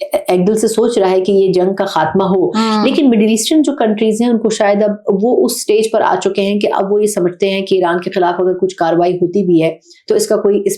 ایک دل سے سوچ رہا ہے کہ یہ جنگ کا خاتمہ ہو, لیکن مڈل ایسٹرن جو کنٹریز ہیں ان کو شاید اب وہ اس سٹیج پر آ چکے ہیں کہ اب وہ یہ سمجھتے ہیں کہ ایران کے خلاف اگر کچھ کاروائی ہوتی بھی ہے تو اس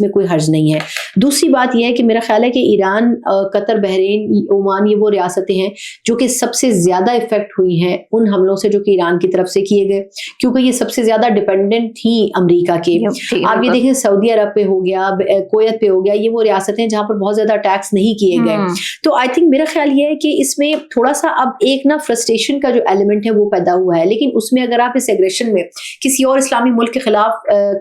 میں کوئی حرج نہیں ہے. دوسری بات یہ ہے کہ میرا خیال ہے کہ ایران, قطر, بحرین, عمان, یہ وہ ریاستیں ہیں جو کہ سب سے زیادہ افیکٹ ہوئی ہیں ان حملوں سے جو کہ ایران کی طرف سے کیے گئے, کیونکہ یہ سب سے زیادہ ڈیپینڈنٹ تھیں امریکا کے. آپ یہ دیکھیں سعودی عرب پہ ہو گیا, کویت پہ ہو گیا, یہ وہ ریاستیں جہاں پر بہت زیادہ اٹیکس نہیں کیے گئے. تو آئی تھنک میرا خیال یہ ہے کہ اس میں تھوڑا سا اب ایک نا فرسٹریشن کا جو ایلیمنٹ ہے وہ پیدا ہوا ہے, لیکن اس میں اگر آپ اس ایگریشن میں کسی اور اسلامی ملک کے خلاف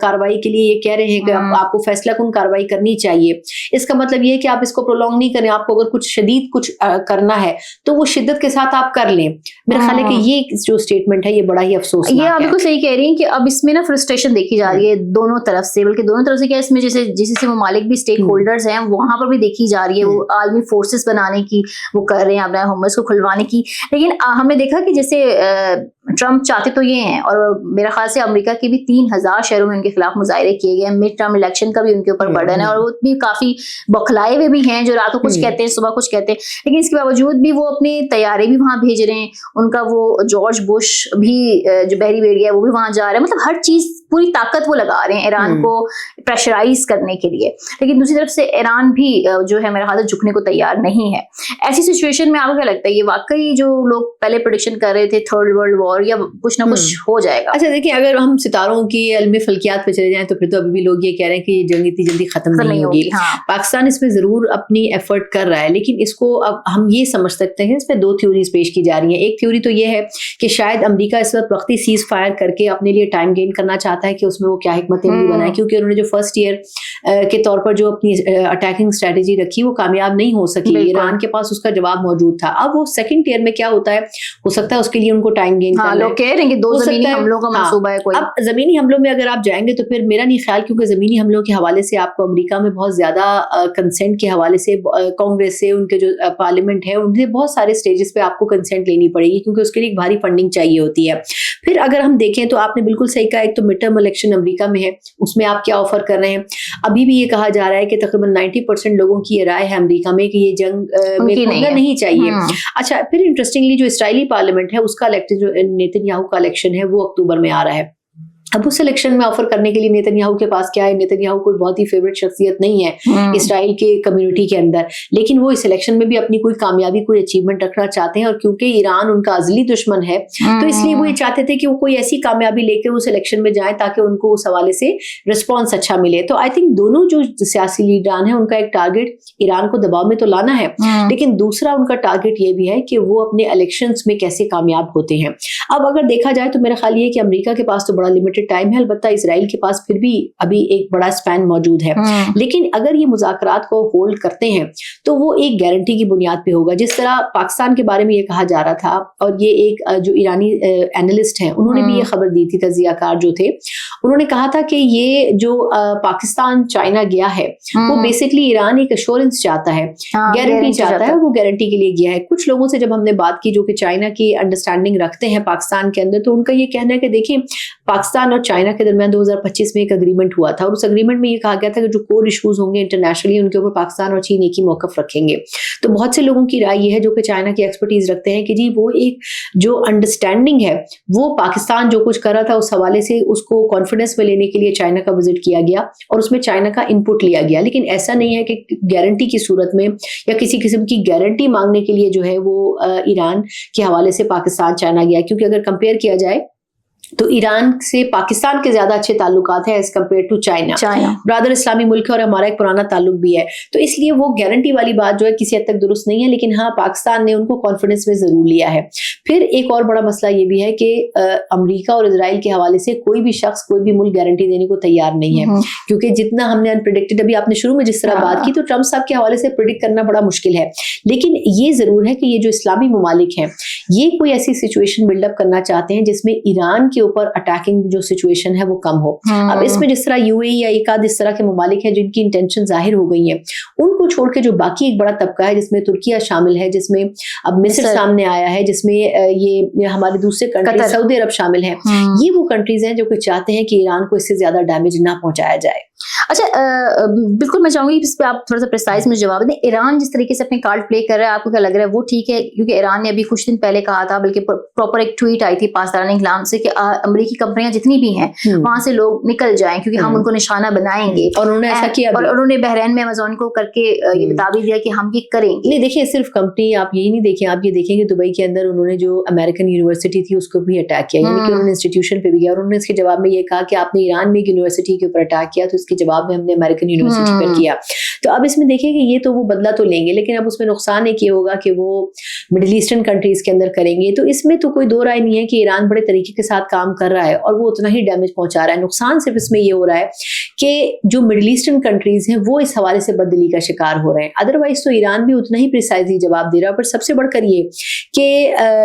کاروائی کے لیے یہ کہہ رہے ہیں کہ آپ کو فیصلہ کن کاروائی کرنی چاہیے, اس کا مطلب یہ ہے کہ آپ اس کو پرولونگ نہیں کریں. آپ کو اگر کچھ شدید کچھ کرنا ہے تو وہ شدت کے ساتھ آپ کر لیں. میرا خیال ہے کہ یہ جو اسٹیٹمنٹ ہے یہ بڑا ہی افسوس. یہ آپ بالکل صحیح کہہ رہی ہیں کہ اب اس میں نا فرسٹریشن دیکھی جا رہی ہے دونوں طرف سے, بلکہ دونوں طرف سے کیا اس میں جیسے ممالک بھی اسٹیک ہولڈرز ہیں وہاں پر بھی دیکھی جا رہی ہے وہ عالمی فورسز بنانے کی وہ کر رہے ہیں اپنے حماس کو کھلوانے کی. لیکن ہم نے دیکھا کہ جیسے ٹرمپ چاہتے تو یہ ہیں, اور میرا خیال سے امریکہ کے بھی 3000 شہروں میں ان کے خلاف مظاہرے کیے گئے ہیں. مڈ ٹرم الیکشن کا بھی ان کے اوپر برڈن ہے, اور وہ بھی کافی بوکھلائے ہوئے بھی ہیں جو رات کو کچھ کہتے ہیں صبح کچھ کہتے ہیں. لیکن اس کے باوجود بھی وہ اپنے طیارے بھی وہاں بھیج رہے ہیں. ان کا وہ جارج بش بھی جو بحری بیڑیا ہے وہ بھی وہاں جا رہا ہے. مطلب ہر چیز پوری طاقت وہ لگا رہے ہیں ایران کو پریشرائز کرنے کے لیے. لیکن دوسری طرف سے ایران بھی جو ہے میرا خیال سے جھکنے کو تیار نہیں ہے. ایسی سچویشن میں آپ کو کیا لگتا ہے یہ واقعی جو لوگ پہلے پریڈکشن کر رہے تھے تھرڈ ورلڈ وار یا کچھ نہ کچھ ہو جائے گا؟ اچھا دیکھیں, اگر ہم ستاروں کی علم فلکیات پہ چلے جائیں تو پھر تو ابھی بھی لوگ یہ کہہ رہے ہیں کہ یہ جنگ اتنی جلدی ختم نہیں ہوگی. پاکستان اس میں ضرور اپنی ایفرٹ کر رہا ہے, لیکن اس کو اب ہم یہ سمجھ سکتے ہیں اس پہ 2 تھیوریز پیش کی جا رہی ہیں. ایک تھیوری تو یہ ہے کہ شاید امریکہ اس وقت وقتی سیز فائر کر کے اپنے لیے ٹائم گین کرنا چاہتا ہے کہ اس میں وہ کیا حکمت عملی بنائے, کیونکہ انہوں نے جو فرسٹ ایئر کے طور پر جو اپنی اٹیکنگ اسٹریٹجی رکھی وہ کامیاب نہیں ہو سکی. ایران کے پاس اس کا جواب موجود تھا. اب وہ سیکنڈ ایئر میں کیا ہوتا ہے, ہو سکتا ہے اس کے لیے ان کو ٹائم گین کرنا ہے. لوگ کہہ رہے ہیں کہ 2 زمینی حملوں کا منصوبہ ہے کوئی. اب زمینی حملوں میں اگر آپ جائیں گے تو پھر میرا نہیں خیال, کیونکہ زمینی حملوں کے حوالے سے آپ کو امریکہ میں بہت زیادہ کنسنٹ کے حوالے سے کانگریس سے, ان کے جو پارلیمنٹ ہے ان سے بہت سارے اسٹیجز پہ آپ کو کنسنٹ لینی پڑے گی, کیونکہ اس کے لیے ایک بھاری فنڈنگ چاہیے ہوتی ہے. پھر اگر ہم دیکھیں تو آپ نے بالکل صحیح کہا, ایک تو مڈ ٹرم الیکشن امریکہ میں ہے, اس میں آپ کیا آفر کر رہے ہیں. ابھی بھی یہ کہا جا رہا ہے کہ تقریباً 90% لوگوں کی یہ رائے ہے امریکہ میں کہ یہ جنگ میں نہیں چاہیے. اچھا, پھر انٹرسٹنگلی جو اسرائیلی پارلیمنٹ ہے اس کا الیکشن جو نیتن یاہو کا الیکشن ہے وہ اکتوبر میں آ رہا ہے. اب اس الیکشن میں آفر کرنے کے لیے نیتن یاہو کے پاس کیا ہے, نیتن یاہو کوئی بہت ہی فیوریٹ شخصیت نہیں ہے اسرائیل کے کمیونٹی کے اندر, لیکن وہ اس الیکشن میں بھی اپنی کوئی کامیابی کوئی اچیومنٹ رکھنا چاہتے ہیں. اور کیونکہ ایران ان کا ازلی دشمن ہے تو اس لیے وہ یہ چاہتے تھے کہ وہ کوئی ایسی کامیابی لے کے اس الیکشن میں جائیں تاکہ ان کو اس حوالے سے رسپانس اچھا ملے. تو آئی تھنک دونوں جو سیاسی لیڈران ہیں ان کا ایک ٹارگیٹ ایران کو دباؤ میں تو لانا ہے, لیکن دوسرا ان کا ٹارگیٹ یہ بھی ہے کہ وہ اپنے الیکشنز میں کیسے کامیاب ہوتے ہیں. اب اگر دیکھا جائے تو میرا خیال یہ ہے کہ امریکہ کے پاس تو بڑا لمیٹڈ ٹائم ہے, البتہ اسرائیل کے پاس پھر بھی ابھی ایک بڑا اسپین موجود ہے. لیکن اگر یہ مذاکرات کو ہولڈ کرتے ہیں تو وہ ایک گارنٹی کی بنیاد پہ ہوگا. جس طرح پاکستان کے بارے میں یہ کہا جا رہا تھا, اور یہ ایک جو ایرانی اینالسٹ ہیں انہوں نے بھی یہ خبر دی تھی, تجزیہ کار جو تھے انہوں نے کہا تھا کہ یہ جو پاکستان چائنا گیا ہے وہ بیسکلی ایران ایک ایشورنس چاہتا ہے, گارنٹی چاہتا ہے, وہ گارنٹی کے لیے گیا ہے. کچھ لوگوں سے جب ہم نے بات کی جو کہ چائنا کی انڈرسٹینڈنگ رکھتے ہیں پاکستان کے اندر, تو ان کا یہ کہنا ہے کہ دیکھیں پاکستان اور چائنا کے درمیان 2025 میں ایک اگریمنٹ ہوا تھا, اور اس اگریمنٹ میں یہ کہا گیا تھا کہ جو کور ایشوز ہوں گے انٹرنیشنلی ان کے اوپر پاکستان اور چین ایک ہی موقف رکھیں گے. تو بہت سے لوگوں کی رائے یہ ہے جو کہ چائنا کی ایکسپرٹیز رکھتے ہیں کہ جی وہ ایک جو انڈرسٹینڈنگ ہے وہ پاکستان جو کچھ کر رہا تھا اس حوالے سے اس کو کانفیڈنس میں لینے کے لیے چائنا کا وزٹ کیا گیا اور اس میں چائنا کا ان پٹ لیا گیا. لیکن ایسا نہیں ہے کہ گارنٹی کی صورت میں یا کسی قسم کی گارنٹی مانگنے کے لیے جو ہے وہ ایران کے حوالے سے پاکستان چائنا گیا, کیونکہ اگر کمپیئر کیا جائے تو ایران سے پاکستان کے زیادہ اچھے تعلقات ہیں ایز کمپیئر ٹو چائنا. برادر اسلامی ملک ہے اور ہمارا ایک پرانا تعلق بھی ہے, تو اس لیے وہ گارنٹی والی بات جو ہے کسی حد تک درست نہیں ہے. لیکن ہاں پاکستان نے ان کو کانفیڈنس میں ضرور لیا ہے. پھر ایک اور بڑا مسئلہ یہ بھی ہے کہ امریکہ اور اسرائیل کے حوالے سے کوئی بھی شخص کوئی بھی ملک گارنٹی دینے کو تیار نہیں ہے, کیونکہ جتنا ہم نے انپریڈکٹڈ, ابھی آپ نے شروع میں جس طرح بات کی تو ٹرمپ صاحب کے حوالے سے پریڈکٹ کرنا بڑا مشکل ہے. لیکن یہ ضرور ہے کہ یہ جو اسلامی ممالک ہیں یہ کوئی ایسی سچویشن بلڈ اپ کرنا چاہتے ہیں جس میں ایران کے اوپر اٹیکنگ جو سچویشن ہے وہ کم ہو. اب اس میں جس طرح یو اے ای یا ایک آدھ اس طرح کے ممالک ہیں جن کی انٹینشن ظاہر ہو گئی ہیں, ان کو چھوڑ کے جو باقی ایک بڑا طبقہ ہے جس میں ترکیہ شامل ہے, جس میں اب مصر سامنے آیا ہے, جس میں یہ ہمارے دوسرے کنٹری سعودی عرب شامل ہیں, یہ وہ کنٹریز ہیں جو کہ چاہتے ہیں کہ ایران کو اس سے زیادہ ڈیمیج نہ پہنچایا جائے. اچھا بالکل میں چاہوں گی اس پہ آپ تھوڑا سا پریسائز میں جواب دیں. ایران جس طریقے سے اپنے کارڈ پلے کر رہا ہے آپ کو کیا لگ رہا ہے وہ ٹھیک ہے؟ کیونکہ ایران نے ابھی کچھ دن پہلے کہا تھا, بلکہ پراپر ایک ٹویٹ آئی تھی پاسداران انقلاب سے کہ امریکی کمپنیاں جتنی بھی ہیں وہاں سے لوگ نکل جائیں کیونکہ ہم ان کو نشانہ بنائیں گے, اور انہوں نے ایسا کیا, اور انہوں نے بحرین میں امازون کو کر کے یہ بتا بھی دیا کہ ہم یہ کریں گے. نہیں دیکھیں صرف کمپنی آپ یہی نہیں دیکھیں, آپ یہ دیکھیں کہ دبئی کے اندر انہوں نے جو امریکن یونیورسٹی تھی اس کو بھی اٹیک کیا, یعنی کہ انہوں نے انسٹیٹیوشن پہ بھی کیا, اور انہوں نے اس کے جواب میں یہ کہا کہ آپ نے ایران میں ایک یونیورسٹی کے اوپر اٹیک کیا تو اس کے جواب میں ہم نے امریکن یونیورسٹی پر کیا. تو اب اس میں دیکھیں کہ یہ تو وہ بدلہ تو لیں گے, لیکن اب اس میں نقصان ایک یہ ہوگا کہ وہ مڈل ایسٹرن کنٹریز کے اندر کریں گے. تو اس میں تو کوئی دو رائے نہیں ہے کہ ایران بڑے طریقے کے ساتھ کام کر رہا ہے اور وہ اتنا ہی ڈیمیج پہنچا رہا ہے. نقصان صرف اس میں یہ ہو رہا ہے کہ جو مڈل ایسٹرن کنٹریز ہیں وہ اس حوالے سے بددلی کا شکار ہو رہے ہیں. ادروائز تو ایران بھی اتنا ہی پریسائزلی جواب دے رہا ہے. پر سب سے بڑھ کر یہ کہ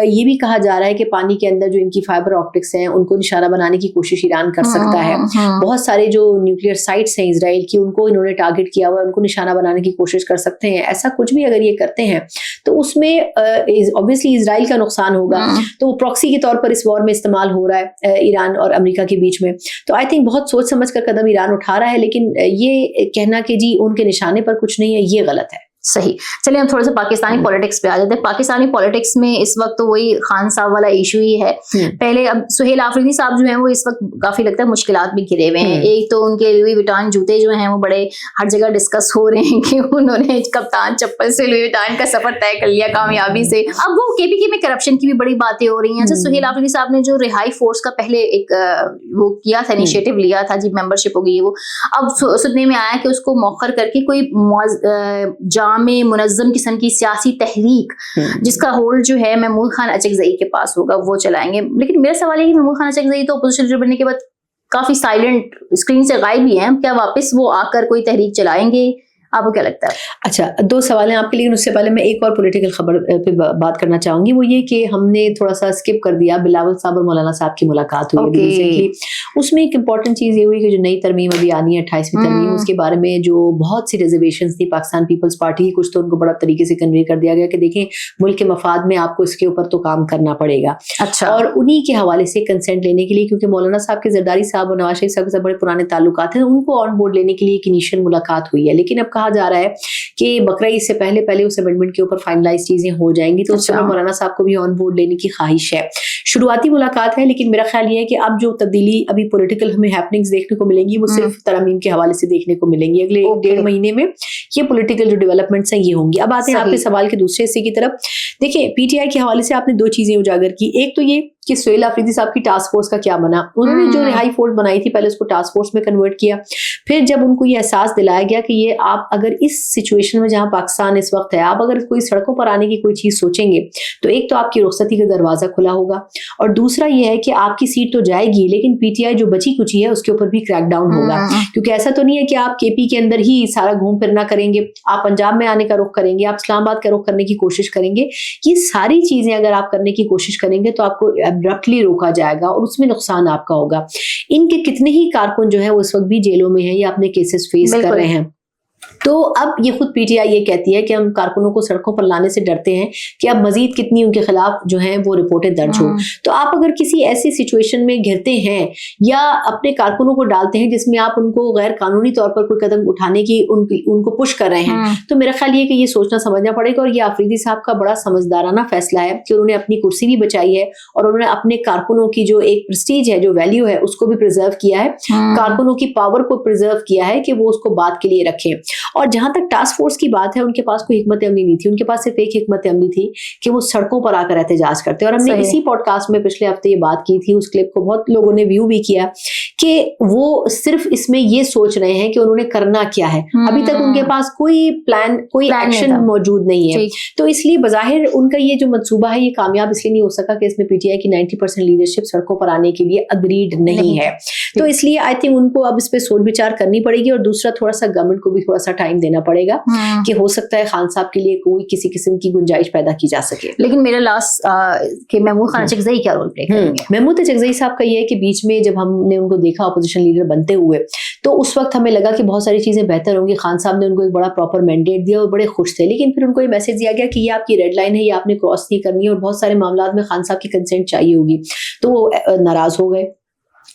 یہ بھی کہا جا رہا ہے کہ پانی کے اندر جو ان کی فائبر آپٹکس ہیں ان کو نشانہ بنانے کی کوشش ایران کر سکتا ہے. بہت سارے جو نیوکلیئر سائٹس ہیں اسرائیل کی ان کو انہوں نے ٹارگٹ کیا ہوا ہے, ان کو نشانہ بنانے کی کوشش کر سکتے ہیں. ایسا کچھ بھی اگر یہ کرتے ہیں تو اس میں obviously اسرائیل کا نقصان ہوگا, تو وہ پراکسی کے طور پر اس وار میں استعمال ہو رہا ہے ایران اور امریکہ کے بیچ میں. تو آئی تھنک بہت سوچ سمجھ کر قدم ایران اٹھا رہا ہے, لیکن یہ کہنا کہ جی ان کے نشانے پر کچھ نہیں ہے یہ غلط ہے. صحیح. چلیے ہم تھوڑا سا پاکستانی پالیٹکس پہ آ جاتے ہیں. پاکستانی پالیٹکس میں اس وقت تو وہی خان صاحب والا ایشو ہی ہے. پہلے اب سہیل آفریدی صاحب جو ہیں وہ اس وقت کافی لگتا ہے مشکلات میں گھرے ہوئے ہیں. ایک تو ان کے لوئی وٹان جوتے جو ہیں وہ بڑے ہر جگہ ڈسکس ہو رہے ہیں کہ انہوں نے کپتان چپل سے لوئی وٹان کا سفر طے کر لیا کامیابی سے. اب وہ کے پی کے میں کرپشن کی بھی بڑی باتیں ہو رہی ہیں. اچھا سہیل آفریدی صاحب نے جو رہائی فورس کا پہلے ایک وہ کیا تھا انیشیٹو لیا تھا جی ممبر شپ ہو گئی, وہ اب سننے میں آیا کہ اس کو مؤخر کر کے کوئی جامع منظم قسم کی سیاسی تحریک جس کا ہولڈ جو ہے محمود خان اچکزئی کے پاس ہوگا وہ چلائیں گے. لیکن میرا سوال ہے کہ محمود خان اچکزئی تو اپوزیشن لیڈر بننے کے بعد کافی سائلنٹ اسکرین سے غائب ہی ہیں, کیا واپس وہ آ کر کوئی تحریک چلائیں گے؟ آپ کو کیا لگتا ہے؟ اچھا دو سوال ہیں آپ کے لیے, اس سے پہلے میں ایک اور پولیٹیکل خبر پہ بات کرنا چاہوں گی. وہ یہ کہ ہم نے تھوڑا سا اسکپ کر دیا, بلاول صاحب اور مولانا صاحب کی ملاقات ہوئی ریسنٹلی. اس میں ایک امپورٹنٹ چیز یہ ہوئی کہ جو نئی ترمیم ابھی آنی ہے 28ویں ترمیم, اس کے بارے میں جو بہت سی ریزرویشنز تھی پاکستان پیپلز پارٹی کی, کچھ تو ان کو بڑا طریقے سے کنوے کر دیا گیا کہ دیکھیں ملک کے مفاد میں آپ کو اس کے اوپر تو کام کرنا پڑے گا. اچھا, اور انہی کے حوالے سے کنسنٹ لینے کے لیے, کیونکہ مولانا صاحب کے زرداری صاحب اور نواز شریف صاحب کے بڑے پرانے تعلقات ہیں, ان کو آن بورڈ لینے کے لیے ایک انیشیل ملاقات ہوئی ہے. لیکن اب کہا جا رہا ہے کہ بقرعید سے پہلے اس امینڈمنٹ کے اوپر فائنلائز چیزیں ہو جائیں گی, تو اس پر مولانا صاحب کو بھی آن بورڈ لینے کی خواہش ہے. شروعاتی ملاقات ہے, لیکن میرا خیال یہ ہے کہ اب جو تبدیلی ابھی پولیٹیکل ہمیں ہیپننگز دیکھنے کو ملیں گی وہ صرف ترمیم کے حوالے سے دیکھنے کو ملیں گی. اگلے 1.5 مہینے میں یہ پولیٹیکل جو ڈیولپمنٹس ہیں یہ ہوں گی. اب آتے ہیں آپ کے سوال کے دوسرے حصے کی طرف. دیکھیں پی ٹی آئی کے حوالے سے آپ نے دو چیزیں اجاگر کی. ایک تو یہ کہ سہیل آفریدی صاحب کی ٹاسک فورس کا کیا بنا. انہوں نے جو رہائی فورس بنائی تھی پہلے اس کو ٹاسک فورس میں کنورٹ کیا, پھر جب ان کو یہ احساس دلایا گیا کہ یہ آپ اگر اس سچویشن میں جہاں پاکستان اس وقت ہے آپ اگر کوئی سڑکوں پر آنے کی کوئی چیز سوچیں گے تو ایک تو آپ کی رخصتی کا دروازہ کھلا ہوگا, اور دوسرا یہ ہے کہ آپ کی سیٹ تو جائے گی لیکن پی ٹی آئی جو بچی کچی ہے اس کے اوپر بھی کریک ڈاؤن ہوگا. کیونکہ ایسا تو نہیں ہے کہ آپ کے پی کے اندر ہی سارا گھوم پھرنا کریں گے, آپ پنجاب میں آنے کا رخ کریں گے, آپ اسلام آباد کا رخ کرنے کی کوشش کریں گے. یہ ساری چیزیں اگر آپ کرنے کی کوشش کریں گے تو آپ کو ابرپٹلی روکا جائے گا اور اس میں نقصان آپ کا ہوگا. ان کے کتنے ہی کارکن جو ہیں وہ اس وقت بھی جیلوں میں ہیں یا اپنے کیسز فیس کر رہے ہیں. تو اب یہ خود پی ٹی آئی یہ کہتی ہے کہ ہم کارکنوں کو سڑکوں پر لانے سے ڈرتے ہیں کہ اب مزید کتنی ان کے خلاف جو ہیں وہ رپورٹیں درج ہو. تو آپ اگر کسی ایسی سچویشن میں گھرتے ہیں یا اپنے کارکنوں کو ڈالتے ہیں جس میں آپ ان کو غیر قانونی طور پر کوئی قدم اٹھانے کی ان کو پش کر رہے ہیں, تو میرا خیال یہ کہ یہ سوچنا سمجھنا پڑے گا. اور یہ آفریدی صاحب کا بڑا سمجھدارانہ فیصلہ ہے کہ انہوں نے اپنی کرسی بھی بچائی ہے اور انہوں نے اپنے کارکنوں کی جو ایک پریسٹیج ہے, جو ویلیو ہے, اس کو بھی پرزرو کیا ہے, کارکنوں کی پاور کو پرزرو کیا ہے کہ وہ اس کو بات کے لیے رکھیں. اور جہاں تک ٹاسک فورس کی بات ہے, ان کے پاس کوئی حکمت عملی نہیں تھی, ان کے پاس صرف ایک حکمت عملی تھی کہ وہ سڑکوں پر آ کر احتجاج کرتے. اور ہم نے اسی پوڈ کاسٹ میں پچھلے ہفتے یہ بات کی تھی, اس کلپ کو بہت لوگوں نے ویو بھی کیا, کہ وہ صرف اس میں یہ سوچ رہے ہیں کہ انہوں نے کرنا کیا ہے. ابھی تک ان کے پاس کوئی پلان, کوئی ایکشن موجود نہیں ہے. تو اس لیے بظاہر ان کا یہ جو منصوبہ ہے یہ کامیاب اس لیے نہیں ہو سکا کہ اس میں پی ٹی آئی کی 90% لیڈرشپ سڑکوں پر آنے کے لیے اگریڈ نہیں ہے. تو اس لیے آئی تھنک ان کو اب اس پہ سوچ بچار کرنی پڑے گی, اور دوسرا تھوڑا سا گورنمنٹ کو بھی تھوڑا سا ٹائم دینا پڑے گا کہ ہو سکتا ہے خان صاحب کے لیے کوئی کسی قسم کی گنجائش پیدا کی جا سکے. لیکن میرا لاسٹ کہ محمود خان اچکزئی کیا رول پلے کریں گے؟ محمود اچکزئی صاحب کا یہ ہے کہ بیچ میں جب ہم نے ان کو دیکھا اپوزیشن لیڈر بنتے ہوئے تو اس وقت ہمیں لگا کہ بہت ساری چیزیں بہتر ہوں گی. خان صاحب نے ان کو ایک بڑا پراپر مینڈیٹ دیا اور بڑے خوش تھے, لیکن پھر ان کو یہ میسج دیا گیا کہ یہ آپ کی ریڈ لائن ہے, یہ آپ نے کراس نہیں کرنی ہے, اور بہت سارے معاملات میں خان صاحب کی کنسنٹ چاہیے ہوگی. تو وہ ناراض ہو گئے.